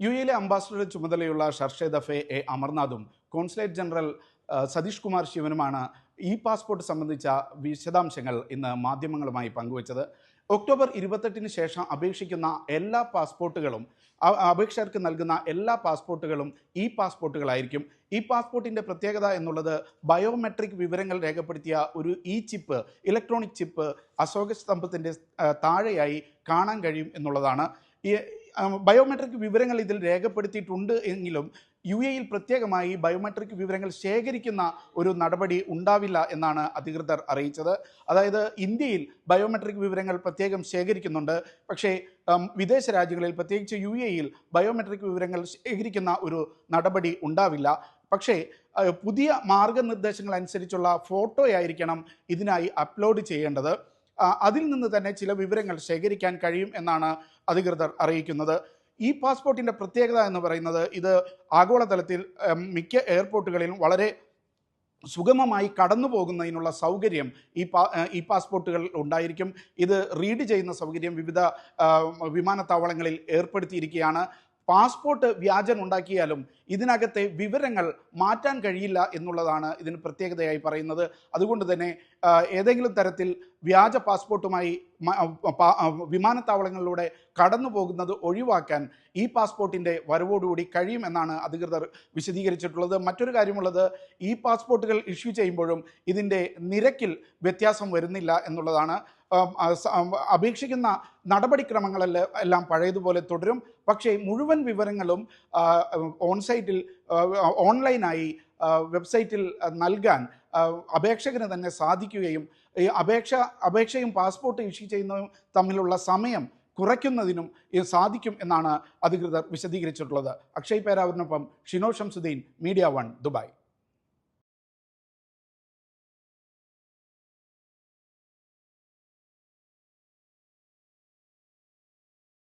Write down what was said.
യുഎയിലെ ambassador ചുമതലയുള്ള ഷർഷേദ് എ അമർനാഥും കോൺസുലേറ്റ് ജനറൽ സതീഷ് കുമാർ ശിവനുമാണ് ഇ പാസ്പോർട്ട് സംബന്ധിച്ച വിശദാംശങ്ങൾ ഇന്ന് മാധ്യമങ്ങളുമായി പങ്കുവച്ചത്. ഒക്ടോബർ 28-ന് ശേഷം അപേക്ഷിക്കുന്ന എല്ലാ പാസ്പോർട്ടുകളും അപേക്ഷകർക്ക് നൽകുന്ന എല്ലാ പാസ്പോർട്ടുകളും ഇ പാസ്പോർട്ടുകളായിരിക്കും. ഈ പാസ്പോർട്ടിൻ്റെ പ്രത്യേകത എന്നുള്ളത് ബയോമെട്രിക് വിവരങ്ങൾ രേഖപ്പെടുത്തിയ ഒരു ചിപ്പ്, ഇലക്ട്രോണിക് ചിപ്പ് അശോക സ്തംഭത്തിൻ്റെ താഴെയായി കാണാൻ കഴിയും എന്നുള്ളതാണ്. ഈ ബയോമെട്രിക് വിവരങ്ങൾ ഇതിൽ രേഖപ്പെടുത്തിയിട്ടുണ്ട് എങ്കിലും യുഎയിൽ പ്രത്യേകമായി ബയോമെട്രിക് വിവരങ്ങൾ ശേഖരിക്കുന്ന ഒരു നടപടി ഉണ്ടാവില്ല എന്നാണ് അധികൃതർ അറിയിച്ചത്. അതായത് ഇന്ത്യയിൽ ബയോമെട്രിക് വിവരങ്ങൾ പ്രത്യേകം ശേഖരിക്കുന്നുണ്ട്, പക്ഷേ വിദേശ രാജ്യങ്ങളിൽ പ്രത്യേകിച്ച് യുഎയിൽ ബയോമെട്രിക് വിവരങ്ങൾ ശേഖരിക്കുന്ന ഒരു നടപടി ഉണ്ടാവില്ല. പക്ഷേ പുതിയ മാർഗനിർദ്ദേശങ്ങൾ അനുസരിച്ചുള്ള ഫോട്ടോയായിരിക്കണം ഇതിനായി അപ്ലോഡ് ചെയ്യേണ്ടത്. അതിൽ നിന്ന് തന്നെ ചില വിവരങ്ങൾ ശേഖരിക്കാൻ കഴിയും എന്നാണ് അധികൃതർ അറിയിക്കുന്നത്. ഈ പാസ്പോർട്ടിൻ്റെ പ്രത്യേകത എന്ന് പറയുന്നത് ഇത് ആഗോളതലത്തിൽ മിക്ക എയർപോർട്ടുകളിലും വളരെ സുഗമമായി കടന്നു പോകുന്നതിനുള്ള സൗകര്യം ഈ പാസ്പോർട്ടുകൾ ഉണ്ടായിരിക്കും. ഇത് റീഡ് ചെയ്യുന്ന സൗകര്യം വിവിധ വിമാനത്താവളങ്ങളിൽ ഏർപ്പെടുത്തിയിരിക്കുകയാണ്. പാസ്പോർട്ട് വ്യാജൻ ഉണ്ടാക്കിയാലും ഇതിനകത്തെ വിവരങ്ങൾ മാറ്റാൻ കഴിയില്ല എന്നുള്ളതാണ് ഇതിന് പ്രത്യേകതയായി പറയുന്നത്. അതുകൊണ്ട് തന്നെ ഏതെങ്കിലും തരത്തിൽ വ്യാജ പാസ്പോർട്ടുമായി വിമാനത്താവളങ്ങളിലൂടെ കടന്നു പോകുന്നത് ഒഴിവാക്കാൻ ഈ പാസ്പോർട്ടിൻ്റെ വരവോടുകൂടി കഴിയുമെന്നാണ് അധികൃതർ വിശദീകരിച്ചിട്ടുള്ളത്. മറ്റൊരു കാര്യമുള്ളത്, ഈ പാസ്പോർട്ടുകൾ ഇഷ്യൂ ചെയ്യുമ്പോഴും ഇതിൻ്റെ നിരക്കിൽ വ്യത്യാസം വരുന്നില്ല എന്നുള്ളതാണ്. അപേക്ഷിക്കുന്ന നടപടിക്രമങ്ങളെല്ലാം പഴയതുപോലെ തുടരും. പക്ഷേ മുഴുവൻ വിവരങ്ങളും ഓൺസൈറ്റിൽ ഓൺലൈനായി വെബ്സൈറ്റിൽ നൽകാൻ അപേക്ഷകന് തന്നെ സാധിക്കുകയും ഈ അപേക്ഷയും പാസ്പോർട്ട് ഇഷ്യൂ ചെയ്യുന്നതും തമ്മിലുള്ള സമയം കുറയ്ക്കുന്നതിനും ഇത് സാധിക്കും എന്നാണ് അധികൃതർ വിശദീകരിച്ചിട്ടുള്ളത്. അക്ഷയ് പേരാവൂരിനൊപ്പം ഷിനോ ഷംസുദ്ദീൻ, മീഡിയ 1, ദുബായ്.